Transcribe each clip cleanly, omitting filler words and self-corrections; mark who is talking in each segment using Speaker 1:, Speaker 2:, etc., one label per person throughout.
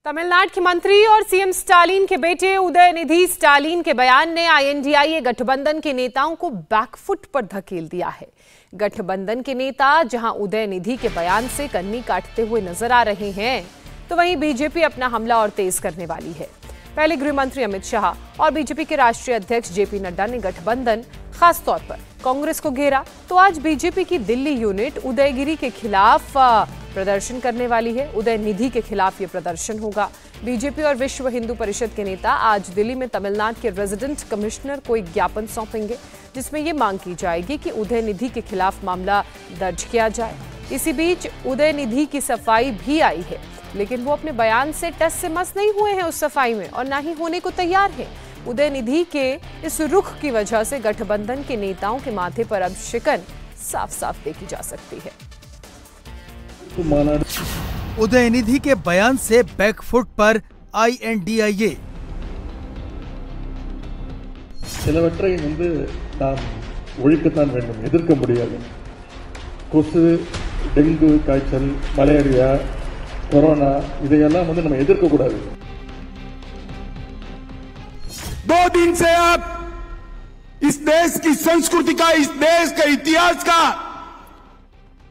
Speaker 1: तमिलनाडु के मंत्री और सीएम स्टालिन के बेटे उदयनिधि स्टालिन के बयान ने आईएनडीआईए गठबंधन के नेताओं को बैकफुट पर धकेल दिया है। गठबंधन के नेता जहां उदयनिधि के बयान से कन्नी काटते हुए नजर आ रहे हैं, तो वहीं बीजेपी अपना हमला और तेज करने वाली है। पहले गृह मंत्री अमित शाह और बीजेपी के राष्ट्रीय अध्यक्ष जेपी नड्डा ने गठबंधन, खासतौर पर कांग्रेस को घेरा, तो आज बीजेपी की दिल्ली यूनिट उदयगिरी के खिलाफ प्रदर्शन करने वाली है। उदयनिधि के खिलाफ ये प्रदर्शन होगा। बीजेपी और विश्व हिंदू परिषद के नेता आज दिल्ली में तमिलनाडु के रेजिडेंट कमिश्नर को एक ज्ञापन सौंपेंगे, जिसमें ये मांग की जाएगी कि उदयनिधि के खिलाफ मामला दर्ज किया जाए। इसी बीच उदयनिधि की सफाई भी आई है, लेकिन वो अपने बयान से टस से मस नहीं हुए हैं उस सफाई में, और ना ही होने को तैयार हैं। उदयनिधि के इस रुख की वजह से गठबंधन के नेताओं के माथे पर अब शिकन साफ साफ देखी जा सकती है।
Speaker 2: उदयनिधि के बयान से बैकफुट पर आईएनडीआईए।
Speaker 3: சிலவற்றை நாம் ஒழிக்கத்தான் வேண்டும், எதிர்க்க முடியாது. கொசு, டெங்கு காய்ச்சல், மலேரியா, கொரோனா இதையெல்லாம் நம்ம எதிர்க்க கூடாது.
Speaker 4: 2 दिन से आप इस देश की संस्कृति का, इस देश के इतिहास का,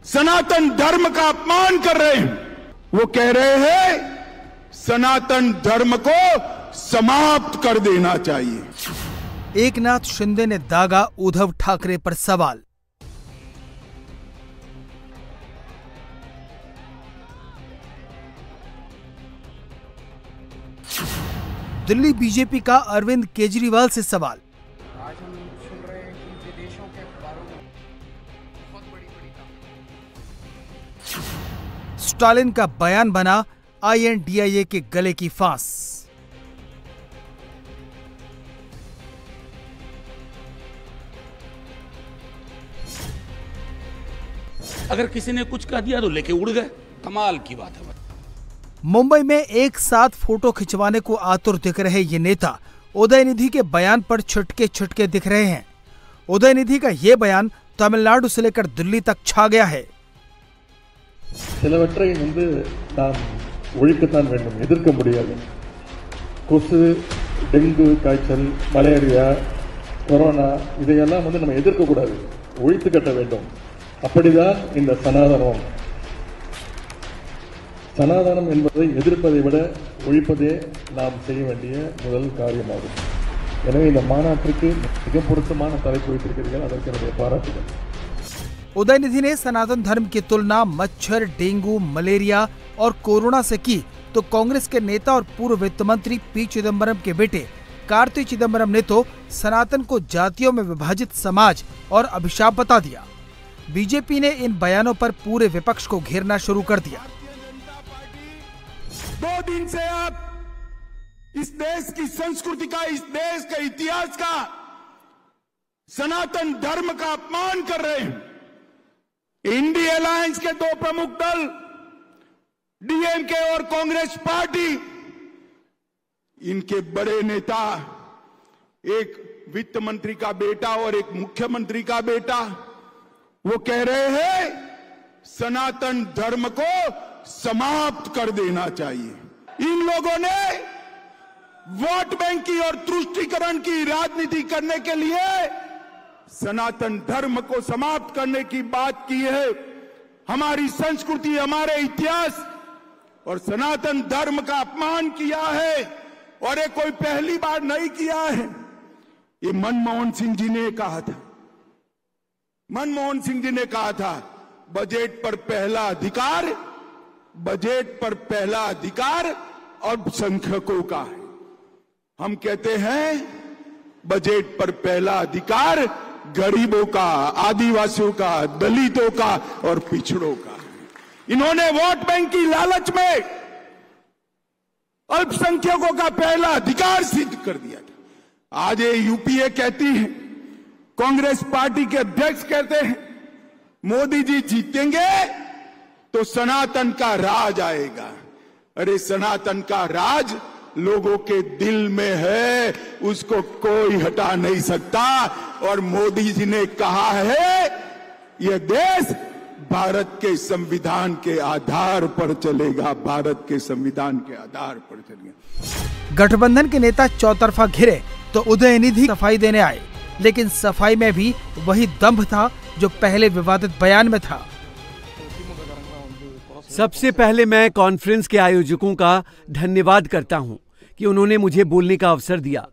Speaker 4: सनातन धर्म का अपमान कर रहे हैं। वो कह रहे हैं सनातन धर्म को समाप्त कर देना चाहिए।
Speaker 2: एकनाथ शिंदे ने दागा उद्धव ठाकरे पर सवाल। दिल्ली बीजेपी का अरविंद केजरीवाल से सवाल।
Speaker 5: आज हम सुन रहे हैं कि विदेशों के अखबारों में बहुत बड़ी
Speaker 2: स्टालिन का बयान बना आईएनडीआईए के गले की फांस।
Speaker 6: अगर किसी ने कुछ कह दिया तो लेके उड़ गए, कमाल की बात है।
Speaker 2: मुंबई में एक साथ फोटो खिंचवाने को आतुर दिख रहे ये नेता उदयनिधि के बयान पर छुटके दिख रहे हैं। उदयनिधि का ये बयान तमिलनाडु से लेकर दिल्ली तक छा गया है।
Speaker 3: சிலவற்றை நாம் ஒழிக்கத்தான் வேண்டும், எதிர்க்க முடியாது. கொசு, டெங்கு காய்ச்சல், மலேரியா, கொரோனா இதையெல்லாம் நம்ம எதிர்க்க கூடாது, ஒழித்து கட்ட வேண்டும். அப்படிதான் இந்த சனாதனம். சனாதனம் என்பதை எதிர்ப்பதை விட ஒழிப்பதே நாம் செய்ய வேண்டிய முதல் காரியமாகும். எனவே இந்த மாநாட்டிற்கு மிக பொருத்தமான தலைப்பு வைத்திருக்கிறீர்கள், அதற்கு என்னுடைய பாராட்டுகள்.
Speaker 2: उदयनिधि ने सनातन धर्म की तुलना मच्छर, डेंगू, मलेरिया और कोरोना से की, तो कांग्रेस के नेता और पूर्व वित्त मंत्री पी चिदम्बरम के बेटे कार्ति चिदम्बरम ने तो सनातन को जातियों में विभाजित समाज और अभिशाप बता दिया। बीजेपी ने इन बयानों पर पूरे विपक्ष को घेरना शुरू कर दिया।
Speaker 4: 2 दिन से आप इस देश की संस्कृति का, इस देश के इतिहास का, सनातन धर्म का अपमान कर रहे हैं। इंडिया अलायंस के 2 प्रमुख दल डीएमके और कांग्रेस पार्टी, इनके बड़े नेता, एक वित्त मंत्री का बेटा और एक मुख्यमंत्री का बेटा, वो कह रहे हैं सनातन धर्म को समाप्त कर देना चाहिए। इन लोगों ने वोट बैंक की और तुष्टीकरण की राजनीति करने के लिए सनातन धर्म को समाप्त करने की बात की है। हमारी संस्कृति, हमारे इतिहास और सनातन धर्म का अपमान किया है, और ये कोई पहली बार नहीं किया है। ये मनमोहन सिंह जी ने कहा था, मनमोहन सिंह जी ने कहा था बजट पर पहला अधिकार, बजट पर पहला अधिकार अल्पसंख्यकों का है। हम कहते हैं बजट पर पहला अधिकार गरीबों का, आदिवासियों का, दलितों का और पिछड़ों का। इन्होंने वोट बैंक की लालच में अल्पसंख्यकों का पहला अधिकार सिद्ध कर दिया था। आज ये यूपीए कहती है, कांग्रेस पार्टी के अध्यक्ष कहते हैं मोदी जी जीतेंगे तो सनातन का राज आएगा। अरे सनातन का राज लोगों के दिल में है, उसको कोई हटा नहीं सकता। और मोदी जी ने कहा है यह देश भारत के संविधान के आधार पर चलेगा, भारत के संविधान के आधार पर चलेगा।
Speaker 2: गठबंधन के नेता चौतरफा घिरे तो उदयनिधि सफाई देने आए, लेकिन सफाई में भी वही दंभ था जो पहले विवादित बयान में था।
Speaker 7: सबसे पहले मैं कॉन्फ्रेंस के आयोजकों का धन्यवाद करता हूं कि उन्होंने मुझे बोलने का अवसर दिया।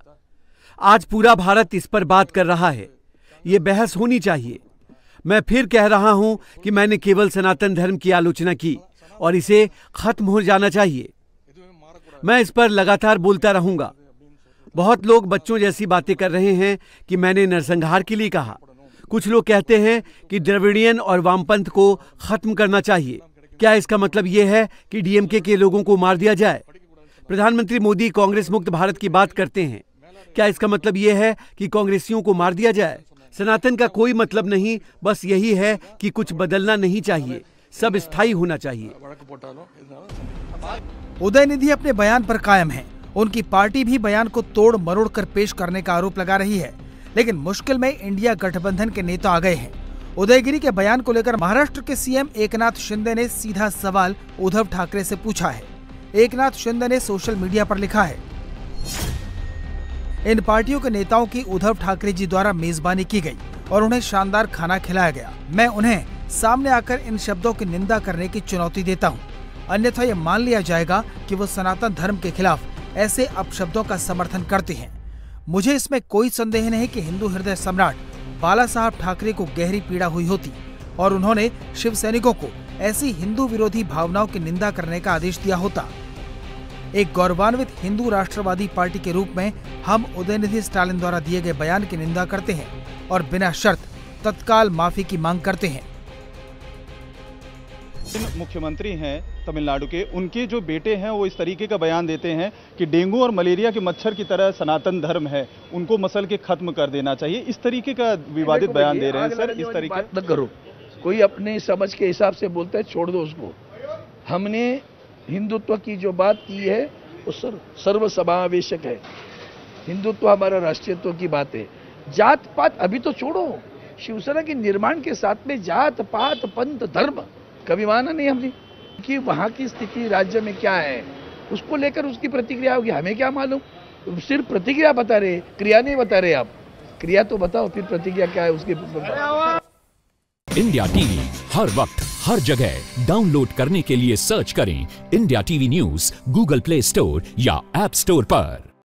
Speaker 7: आज पूरा भारत इस पर बात कर रहा है, ये बहस होनी चाहिए। मैं फिर कह रहा हूं कि मैंने केवल सनातन धर्म की आलोचना की और इसे खत्म हो जाना चाहिए। मैं इस पर लगातार बोलता रहूंगा। बहुत लोग बच्चों जैसी बातें कर रहे हैं कि मैंने नरसंहार के लिए कहा। कुछ लोग कहते हैं कि द्रविड़ियन और वामपंथ को खत्म करना चाहिए। क्या इसका मतलब यह है कि डीएमके के लोगों को मार दिया जाए? प्रधानमंत्री मोदी कांग्रेस मुक्त भारत की बात करते हैं। क्या इसका मतलब यह है कि कांग्रेसियों को मार दिया जाए? सनातन का कोई मतलब नहीं, बस यही है कि कुछ बदलना नहीं चाहिए, सब स्थायी होना चाहिए।
Speaker 2: उदयनिधि अपने बयान पर कायम हैं। उनकी पार्टी भी बयान को तोड़ मरोड़ कर पेश करने का आरोप लगा रही है, लेकिन मुश्किल में इंडिया गठबंधन के नेता आ गए हैं। उदयगिरी के बयान को लेकर महाराष्ट्र के सीएम एकनाथ शिंदे ने सीधा सवाल उद्धव ठाकरे से पूछा है। एकनाथ शिंदे ने सोशल मीडिया पर लिखा है, इन पार्टियों के नेताओं की उद्धव ठाकरे जी द्वारा मेजबानी की गई और उन्हें शानदार खाना खिलाया गया। मैं उन्हें सामने आकर इन शब्दों की निंदा करने की चुनौती देता हूं, अन्यथा ये मान लिया जाएगा कि वो सनातन धर्म के खिलाफ ऐसे अपशब्दों का समर्थन करते हैं। मुझे इसमें कोई संदेह नहीं कि हिंदू हृदय सम्राट बाला साहब ठाकरे को गहरी पीड़ा हुई होती और उन्होंने शिव सैनिकों को ऐसी हिंदू विरोधी भावनाओं की निंदा करने का आदेश दिया होता। एक गौरवान्वित हिंदू राष्ट्रवादी पार्टी के रूप में हम उदयनिधि स्टालिन द्वारा दिए गए बयान की निंदा करते हैं और बिना शर्त तत्काल माफी की मांग करते हैं।
Speaker 8: मुख्यमंत्री हैं तमिलनाडु के, उनके जो बेटे हैं वो इस तरीके का बयान देते हैं कि डेंगू और मलेरिया के मच्छर की तरह सनातन धर्म है, उनको मसल के खत्म कर देना चाहिए। इस तरीके का विवादित बयान दे रहे हैं सर। इस तरीके
Speaker 9: बात न करो, कोई अपने समझ के हिसाब से बोलता है, छोड़ दो उसको। हमने हिंदुत्व की जो बात की है वो सर्व समावेशक है। हिंदुत्व हमारा राष्ट्रीयत्व की बात है। जात पात अभी तो छोड़ो, शिवसेना के निर्माण के साथ में जात पात पंथ धर्म कभी माना नहीं हमने कि वहाँ की स्थिति राज्य में क्या है, उसको लेकर उसकी प्रतिक्रिया होगी। हमें क्या मालूम, सिर्फ प्रतिक्रिया बता रहे, क्रिया नहीं बता रहे। आप क्रिया तो बताओ, फिर प्रतिक्रिया क्या है उसके।
Speaker 10: इंडिया टीवी हर वक्त हर जगह डाउनलोड करने के लिए सर्च करें India TV news Google play store या ऐप स्टोर पर।